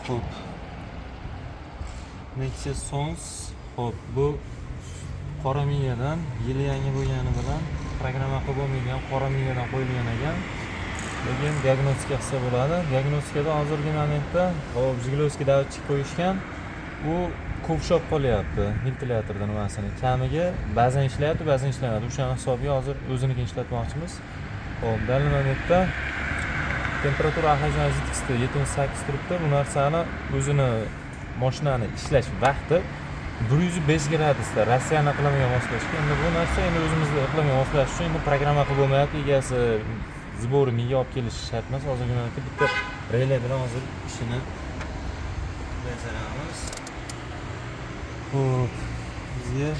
Hop. Nexia Sons. Hop, bu qora miyadan yili yangi bo'lgani bilan programma qilib bo'lmagan qora miyadan qo'yilgan ekan. Lekin diagnostika qilsa bo'ladi. Diagnostikada hozirgi momentda hop Zhigulevskiy davatchik qo'yishgan. U ko'p shop qolyapti ventilyatorda nimasini. Kamiga ba'zan ishlayapti, ba'zan ishlamaydi. O'sha hisobiga hozir o'ziniki ishlatmoqchimiz. Hop, dalil momentda temperatura охлаждения жидкости 78 turibdi. Bu narsani o'zini mashinani ishlash vaqti 105 gradusda Rossiyani iqlimiga moslashga. Endi bu narsa endi o'zimizni iqlimga moslash uchun endi programma qilib bo'lmayapti. Egasi zbori miya olib kelish shart emas. Hozirgina bitta relay bilan hozir ishini bajaramiz. Hop, bizga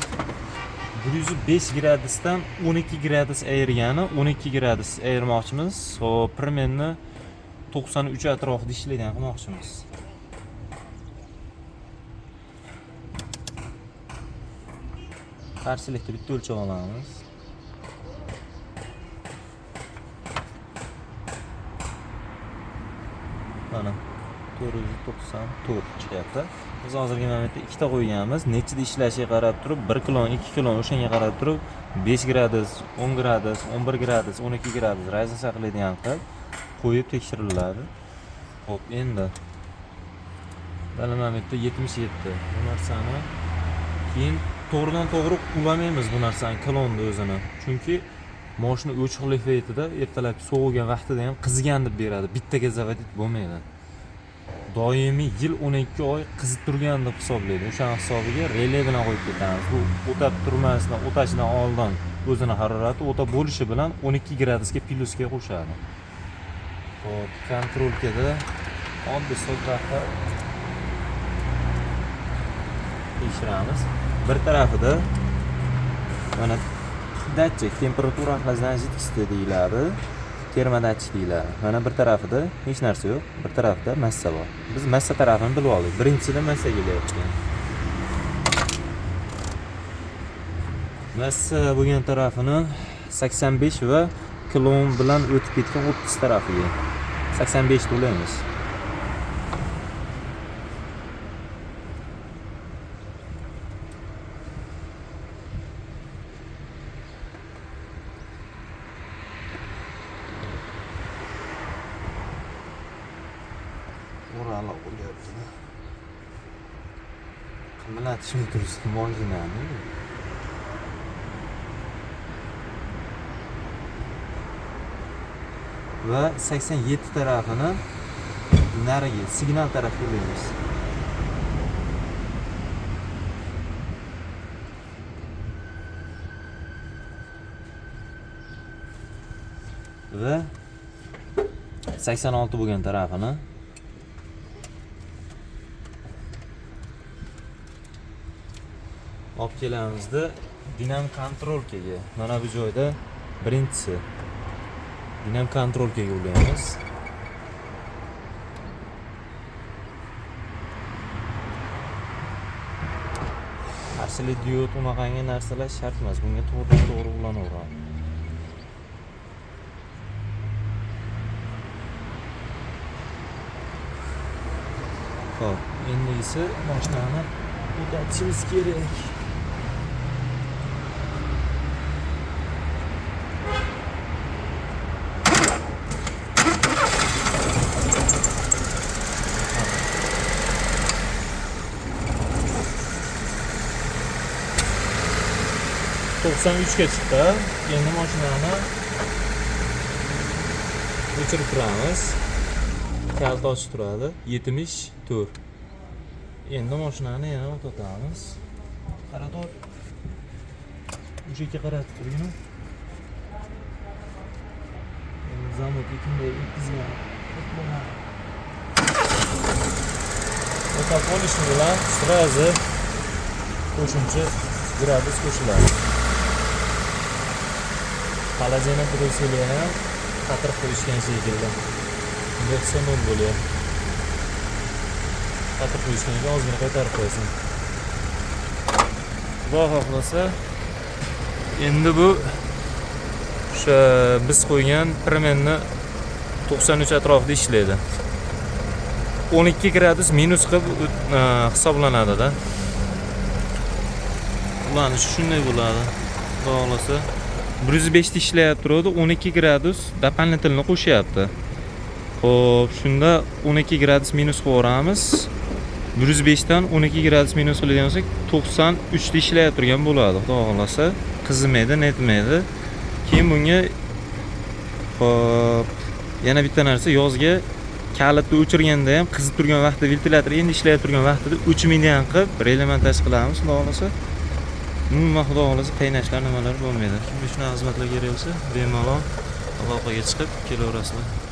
105 gradusdan 12 gradus ayirgani 12 gradus ayirmoqchimiz. Hop, primenni 93 atrofida ishlaydigan qilmoqchimiz. Qarshilikni bitta o'lchab olamiz. Mana 494 chiqyapti. Biz hozirgi momentda ikkita qo'yganmiz. Nechida ishlashiga qarab turib 1 kilo, 2 kilo o'shanga qarab turib 5 gradus, 10 gradus, 11 gradus, 12 gradus razniya qiladigan qilib qo'yib tekshiriladi. Hop, endi dalil momentda 77. Bu narsani keyin to'g'ridan to'g'ri ulamaymiz bu narsani kilonni o'zini. Chunki mashina o'chiqlik paytida ertalab sovigan vaqtida ham qizigan deb beradi. Bittaga zavodit bo'lmaydi. Doimiy yil 12 oy qizib turgan deb hisoblaydi. O'sha hisobiga relay bilan qo'yib ketamiz. Bu o'tab turmasdan, o'tashidan oldin o'zini harorati o'tab bo'lishi bilan 12 gradusga plyusga qo'shadi. Hop, kontrolkada oddiy so'zlarda tekshiramiz. Bir tarafida mana datchik temperatura охлаждения жидкости deyiladi. Termo datchik deyiladi. Mana bir tarafida hech narsa yo'q, bir tarafda massa bor. Biz massa tarafini bilib oldik. Birinchidan massa kelyapti. Massa bo'lgan tarafini 85 va kilom bilan o'tib ketgan 30 tarafiga 85 to'laymiz. Orala bo'lyapti. Qimlatishim turibdi mashinani. Va 87 tarafini nariga signal tarafga qo'yamiz. Va 86 bo'lgan tarafini olib kelamizda dinam kontrolkaga. Mana bu joyda birinchisi dinam kontrolkaga ulaymiz. Qarshilik diod unaqangi narsalar shart emas. Bunga to'g'ri ulanaveradi. Hop, endi esa mashinani o'tatishimiz kerak. ga chiqdi. Endi mashinani o'chirib turamiz. Kalt ochib turadi. 74. Endi mashinani yana o'tamiz. Qarador. O'sha yerga qarab turgin. Endi zamok ekinday o'tkazgan. O'tab olishi bilan srazi qo'shimcha gradus qo'shiladi. Xolodilni droseli ham qatirib qo'yishgan shekilli. Bunday qilsa nol bo'ladi. Qatirib qo'yishgan ekan, ozgina qaytarib qo'yasan. Xudo xohlasa, endi bu o'sha biz qo'ygan primenni 93 atrofida ishlaydi. 12 gradus minus qilib hisoblanadi-da. Ulanishi shunday bo'ladi. Xudo xolasa 105 ta ishlayapti turadi, 12 gradus doполнительно qo'shyapti. Xo'p, shunda 12 gradus minus qilib o'ramiz. 105 dan 12 gradus minus qiladigan bo'lsak, 93 ta ishlayap turgan bo'ladi. Xudo xolasa, qizimaydi, netmaydi. Keyin bunga xo'p, yana bitta narsa, yozga kalitni o'chirganda ham qizib turgan vaqtda ventilyator endi ishlayib turgan vaqtida o'chmaydigan qilib remontaj qilamiz, xudo xolasa. Umuman xudo xolasa qaynashlar nimalar bo'lmaydi. Kimga shunaqa xizmatlar kerak bo'lsa, bemalol aloqaga chiqib kelaverasizlar.